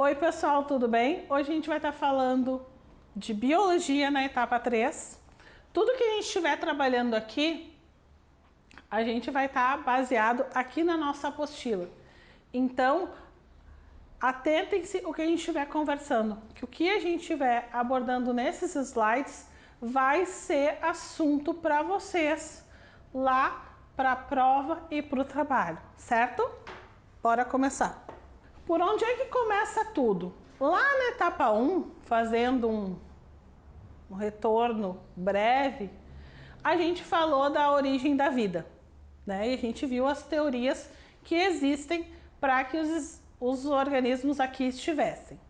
Oi pessoal, tudo bem? Hoje a gente vai estar falando de biologia na etapa 3. Tudo que a gente estiver trabalhando aqui, a gente vai estar baseado aqui na nossa apostila. Então, atentem-se o que a gente estiver conversando, que o que a gente estiver abordando nesses slides vai ser assunto para vocês lá para a prova e para o trabalho, certo? Bora começar. Por onde é que começa tudo? Lá na etapa 1, fazendo um retorno breve, a gente falou da origem da vida, né? E a gente viu as teorias que existem para que os organismos aqui estivessem.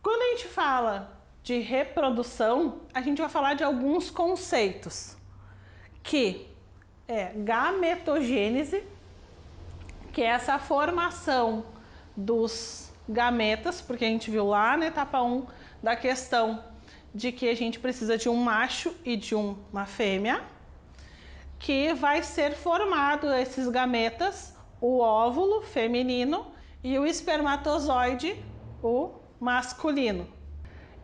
Quando a gente fala de reprodução, a gente vai falar de alguns conceitos, que é gametogênese, que é essa formação dos gametas, porque a gente viu lá na etapa 1 da questão de que a gente precisa de um macho e de uma fêmea, que vai ser formado esses gametas, o óvulo feminino e o espermatozoide, o masculino.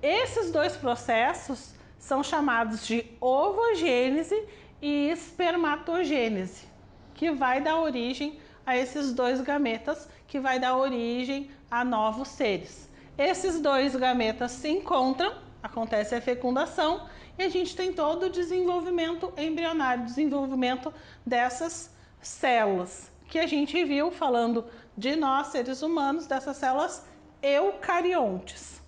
Esses dois processos são chamados de ovogênese e espermatogênese, que vai dar origem a esses dois gametas, que vai dar origem a novos seres. Esses dois gametas se encontram, acontece a fecundação e a gente tem todo o desenvolvimento embrionário, desenvolvimento dessas células, que a gente viu falando de nós, seres humanos, dessas células eucariontes.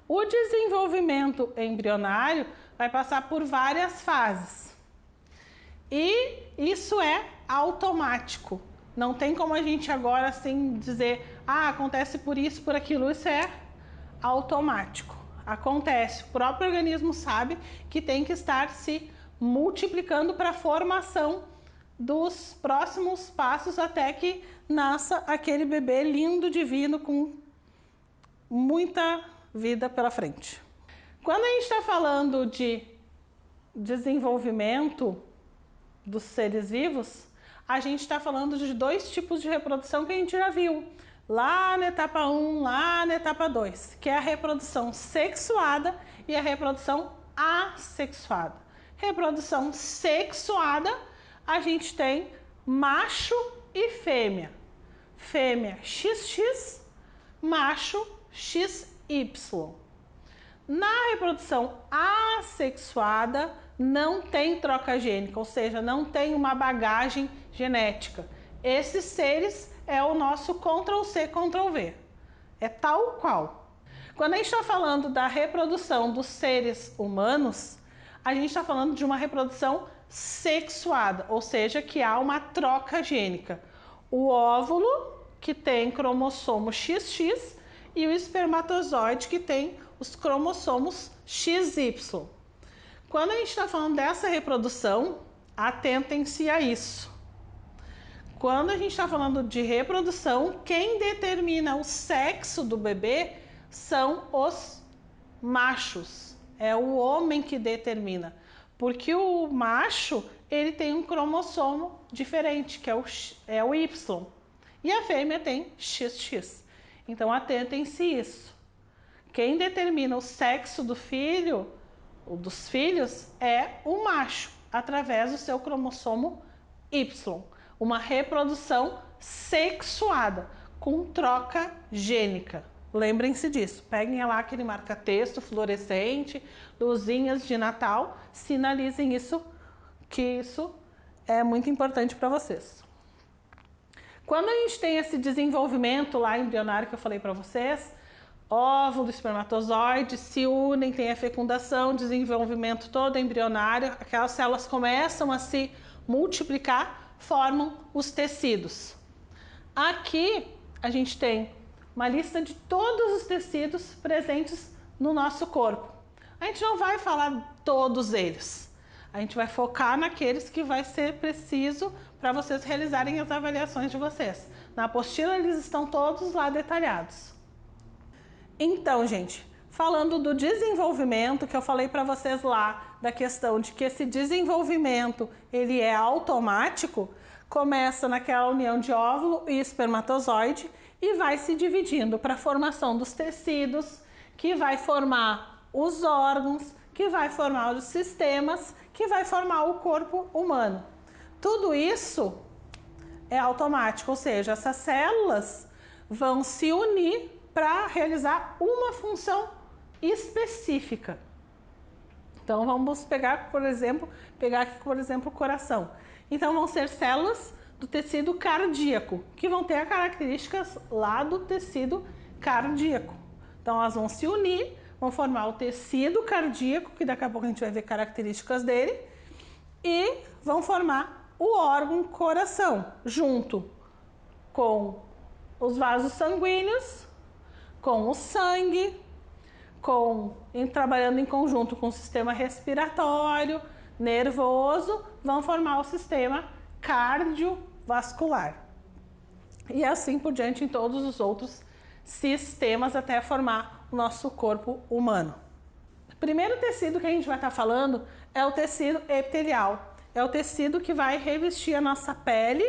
O desenvolvimento embrionário vai passar por várias fases e isso é automático. Não tem como a gente agora assim dizer, acontece por isso, por aquilo. Isso é automático. Acontece. O próprio organismo sabe que tem que estar se multiplicando para a formação dos próximos passos até que nasça aquele bebê lindo, divino, com muita vida pela frente. Quando a gente está falando de desenvolvimento dos seres vivos, a gente está falando de dois tipos de reprodução que a gente já viu lá na etapa 1, lá na etapa 2, que é a reprodução sexuada e a reprodução assexuada. Reprodução sexuada, a gente tem macho e fêmea. Fêmea XX, macho XY. Na reprodução assexuada não tem troca gênica, ou seja, não tem uma bagagem genética. Esses seres é o nosso Ctrl+C, Ctrl+V. É tal qual. Quando a gente está falando da reprodução dos seres humanos, a gente está falando de uma reprodução sexuada, ou seja, que há uma troca gênica. O óvulo, que tem cromossomo XX, e o espermatozoide, que tem os cromossomos XY. Quando a gente está falando dessa reprodução, atentem-se a isso. Quando a gente está falando de reprodução, quem determina o sexo do bebê são os machos. É o homem que determina. Porque o macho, ele tem um cromossomo diferente, que é o Y. E a fêmea tem XX. Então atentem-se isso. Quem determina o sexo do filho ou dos filhos é o macho, através do seu cromossomo Y. Uma reprodução sexuada, com troca gênica. Lembrem-se disso. Peguem lá aquele marca-texto fluorescente, luzinhas de Natal, sinalizem isso, que isso é muito importante para vocês. Quando a gente tem esse desenvolvimento lá embrionário que eu falei para vocês, óvulo, espermatozoide se unem, tem a fecundação, desenvolvimento todo embrionário, aquelas células começam a se multiplicar, formam os tecidos. Aqui a gente tem uma lista de todos os tecidos presentes no nosso corpo. A gente não vai falar todos eles. A gente vai focar naqueles que vai ser preciso para vocês realizarem as avaliações de vocês. Na apostila eles estão todos lá detalhados. Então, gente, falando do desenvolvimento que eu falei para vocês lá, da questão de que esse desenvolvimento ele é automático, começa naquela união de óvulo e espermatozoide e vai se dividindo para a formação dos tecidos, que vai formar os órgãos, que vai formar os sistemas, que vai formar o corpo humano. Tudo isso é automático, ou seja, essas células vão se unir para realizar uma função específica. Então vamos pegar, por exemplo, o coração. Então vão ser células do tecido cardíaco, que vão ter características lá do tecido cardíaco. Então elas vão se unir, vão formar o tecido cardíaco, que daqui a pouco a gente vai ver características dele, e vão formar o órgão coração, junto com os vasos sanguíneos, com o sangue, trabalhando em conjunto com o sistema respiratório, nervoso, vão formar o sistema cardiovascular. E assim por diante em todos os outros sistemas até formar o nosso corpo humano. O primeiro tecido que a gente vai estar falando é o tecido epitelial. É o tecido que vai revestir a nossa pele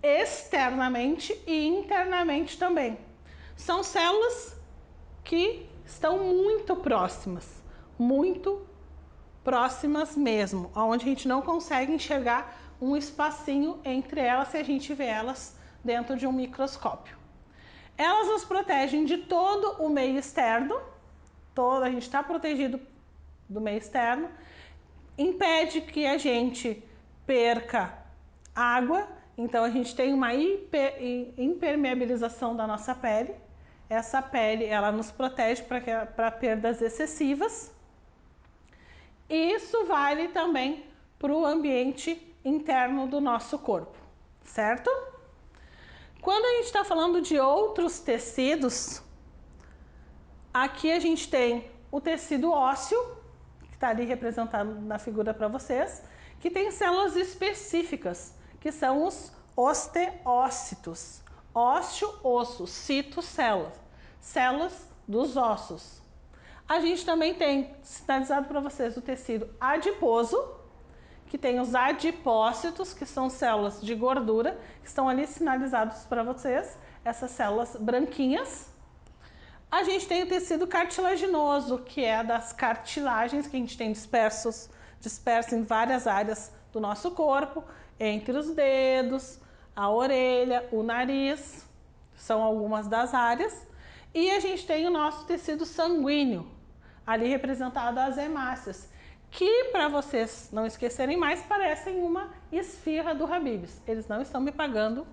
externamente e internamente também. São células que estão muito próximas mesmo, onde a gente não consegue enxergar um espacinho entre elas se a gente vê elas dentro de um microscópio. Elas nos protegem de todo o meio externo, a gente está protegido do meio externo, impede que a gente perca água, então a gente tem uma impermeabilização da nossa pele. Essa pele, ela nos protege para perdas excessivas. Isso vale também para o ambiente interno do nosso corpo, certo? Quando a gente está falando de outros tecidos, aqui a gente tem o tecido ósseo, que está ali representado na figura para vocês, que tem células específicas, que são os osteócitos. Ósseo, osso, cito, células dos ossos. A gente também tem sinalizado para vocês o tecido adiposo, que tem os adipócitos, que são células de gordura, que estão ali sinalizados para vocês, essas células branquinhas. A gente tem o tecido cartilaginoso, que é das cartilagens que a gente tem disperso em várias áreas do nosso corpo, entre os dedos, a orelha, o nariz, são algumas das áreas. E a gente tem o nosso tecido sanguíneo, ali representado as hemácias, que, para vocês não esquecerem mais, parecem uma esfirra do Habib's. Eles não estão me pagando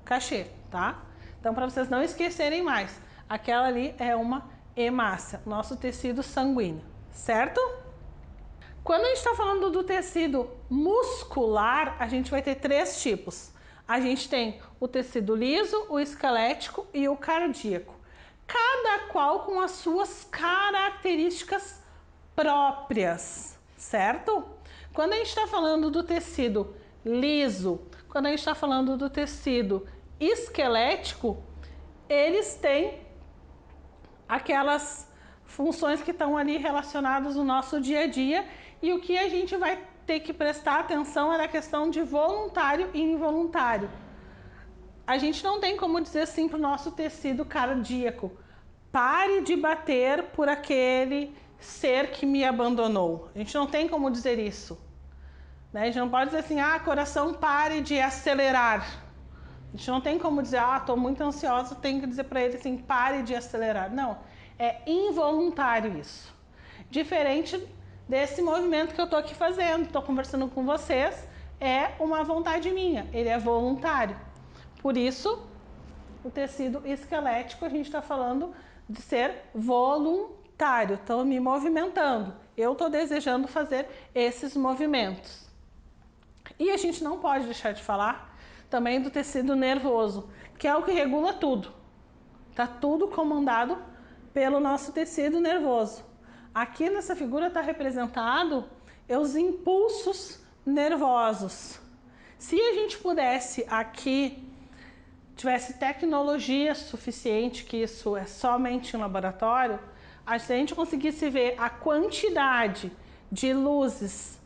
cachê, tá? Então, para vocês não esquecerem mais, aquela ali é uma hemácia, nosso tecido sanguíneo, certo? Quando a gente está falando do tecido muscular, a gente vai ter três tipos. A gente tem o tecido liso, o esquelético e o cardíaco. Cada qual com as suas características próprias, certo? Quando a gente está falando do tecido liso, quando a gente está falando do tecido esquelético, eles têm aquelas funções que estão ali relacionadas no nosso dia a dia, e o que a gente vai ter que prestar atenção é a questão de voluntário e involuntário. A gente não tem como dizer assim para o nosso tecido cardíaco: pare de bater por aquele ser que me abandonou. A gente não tem como dizer isso, né? A gente não pode dizer assim: coração, pare de acelerar. A gente não tem como dizer: estou muito ansiosa, tenho que dizer para ele assim: pare de acelerar. Não, é involuntário isso. Diferente desse movimento que eu estou aqui fazendo, estou conversando com vocês, é uma vontade minha, ele é voluntário. Por isso, o tecido esquelético, a gente está falando de ser voluntário. Estou me movimentando, eu estou desejando fazer esses movimentos. E a gente não pode deixar de falar também do tecido nervoso, que é o que regula tudo. Está tudo comandado pelo nosso tecido nervoso. Aqui nessa figura está representado os impulsos nervosos. Se a gente pudesse aqui, tivesse tecnologia suficiente, que isso é somente em laboratório, se a gente conseguisse ver a quantidade de luzes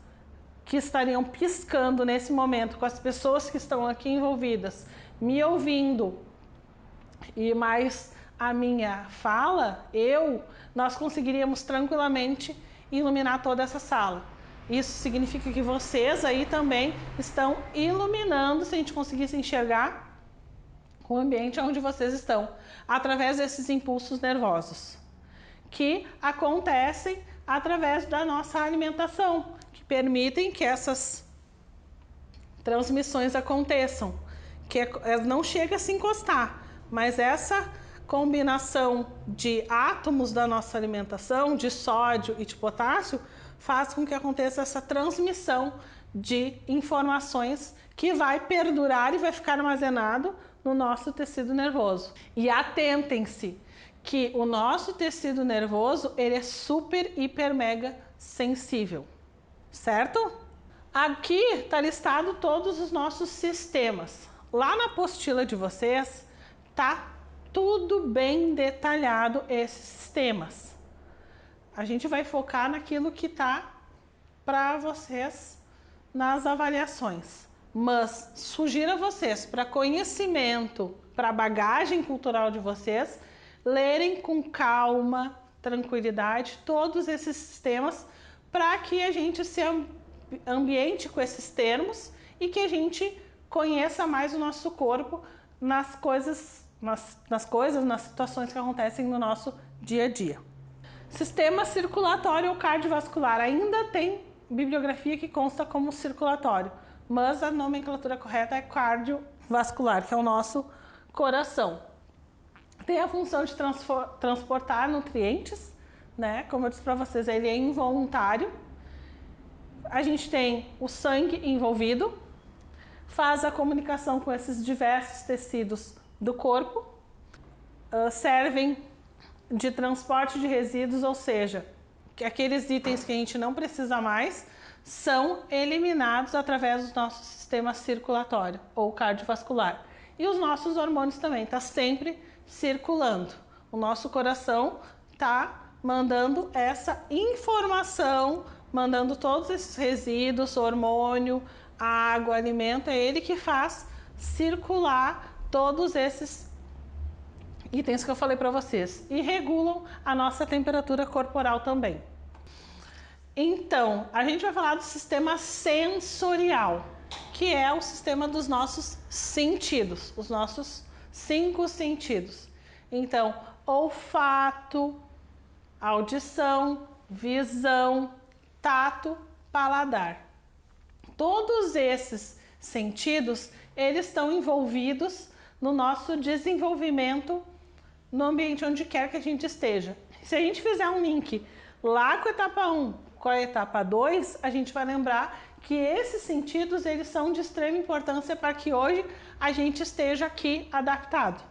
que estariam piscando nesse momento com as pessoas que estão aqui envolvidas, me ouvindo, e mais a minha fala, nós conseguiríamos tranquilamente iluminar toda essa sala. Isso significa que vocês aí também estão iluminando, se a gente conseguisse enxergar o ambiente onde vocês estão, através desses impulsos nervosos, que acontecem através da nossa alimentação, que permitem que essas transmissões aconteçam, que não chega a se encostar, mas essa combinação de átomos da nossa alimentação, de sódio e de potássio, faz com que aconteça essa transmissão de informações que vai perdurar e vai ficar armazenado no nosso tecido nervoso. E atentem-se que o nosso tecido nervoso, ele é super, hiper, mega sensível, certo? Aqui está listado todos os nossos sistemas. Lá na apostila de vocês tá tudo bem detalhado esses sistemas. A gente vai focar naquilo que tá para vocês nas avaliações. Mas sugiro a vocês, para conhecimento, para bagagem cultural de vocês, lerem com calma, tranquilidade todos esses sistemas, para que a gente se ambiente com esses termos e que a gente conheça mais o nosso corpo nas situações que acontecem no nosso dia a dia. Sistema circulatório ou cardiovascular. Ainda tem bibliografia que consta como circulatório, mas a nomenclatura correta é cardiovascular, que é o nosso coração. Tem a função de transportar nutrientes, né? Como eu disse para vocês, ele é involuntário. A gente tem o sangue envolvido, faz a comunicação com esses diversos tecidos do corpo, servem de transporte de resíduos, ou seja, que aqueles itens que a gente não precisa mais são eliminados através do nosso sistema circulatório ou cardiovascular. E os nossos hormônios também, está sempre circulando. O nosso coração está mandando essa informação, mandando todos esses resíduos, hormônio, água, alimento, é ele que faz circular todos esses itens que eu falei para vocês e regulam a nossa temperatura corporal também. Então, a gente vai falar do sistema sensorial, que é o sistema dos nossos sentidos, os nossos 5 sentidos. Então, olfato, audição, visão, tato, paladar. Todos esses sentidos, eles estão envolvidos no nosso desenvolvimento no ambiente onde quer que a gente esteja. Se a gente fizer um link lá com a etapa 1 com a etapa 2, a gente vai lembrar que esses sentidos, eles são de extrema importância para que hoje a gente esteja aqui adaptado.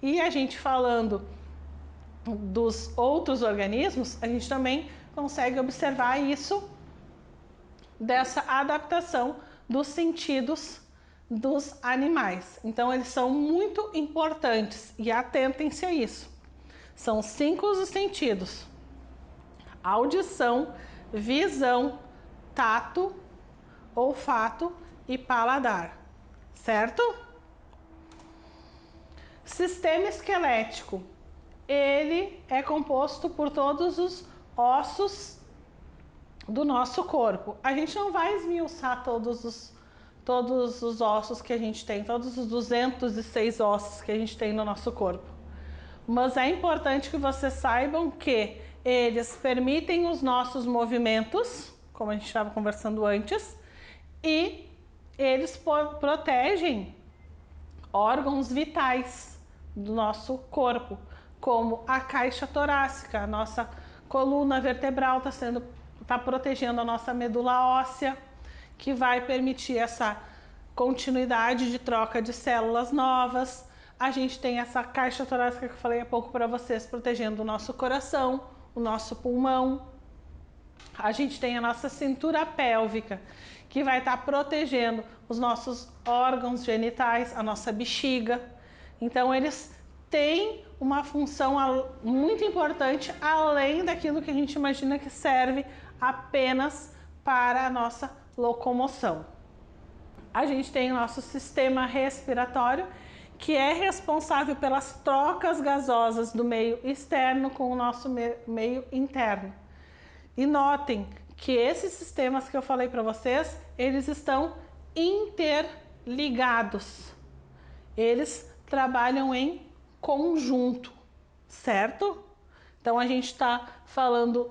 E a gente falando dos outros organismos, a gente também consegue observar isso, dessa adaptação dos sentidos dos animais. Então, eles são muito importantes e atentem-se a isso. São 5 os sentidos: audição, visão, tato, olfato e paladar, certo? Sistema esquelético. Ele é composto por todos os ossos do nosso corpo. A gente não vai esmiuçar todos os ossos que a gente tem, todos os 206 ossos que a gente tem no nosso corpo. Mas é importante que vocês saibam que eles permitem os nossos movimentos, como a gente estava conversando antes, e eles protegem órgãos vitais do nosso corpo, como a caixa torácica, a nossa coluna vertebral está protegendo a nossa medula óssea, que vai permitir essa continuidade de troca de células novas. A gente tem essa caixa torácica que eu falei há pouco para vocês, protegendo o nosso coração, o nosso pulmão. A gente tem a nossa cintura pélvica, que vai estar protegendo os nossos órgãos genitais, a nossa bexiga. Então, eles têm uma função muito importante, além daquilo que a gente imagina que serve apenas para a nossa locomoção. A gente tem o nosso sistema respiratório, que é responsável pelas trocas gasosas do meio externo com o nosso meio interno. E notem que esses sistemas que eu falei para vocês, eles estão interligados. Eles trabalham em conjunto, certo? Então a gente está falando,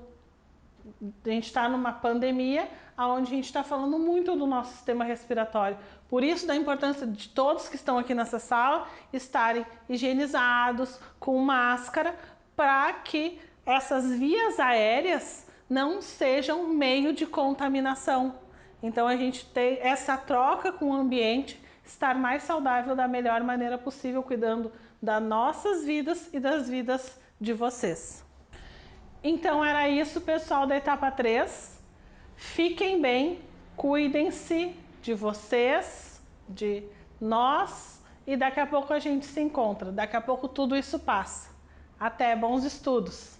a gente está numa pandemia onde a gente está falando muito do nosso sistema respiratório. Por isso da importância de todos que estão aqui nessa sala estarem higienizados, com máscara, para que essas vias aéreas não sejam meio de contaminação. Então a gente tem essa troca com o ambiente, estar mais saudável da melhor maneira possível, cuidando das nossas vidas e das vidas de vocês. Então era isso, pessoal da etapa 3. Fiquem bem, cuidem-se de vocês, de nós, e daqui a pouco a gente se encontra. Daqui a pouco tudo isso passa. Até, bons estudos!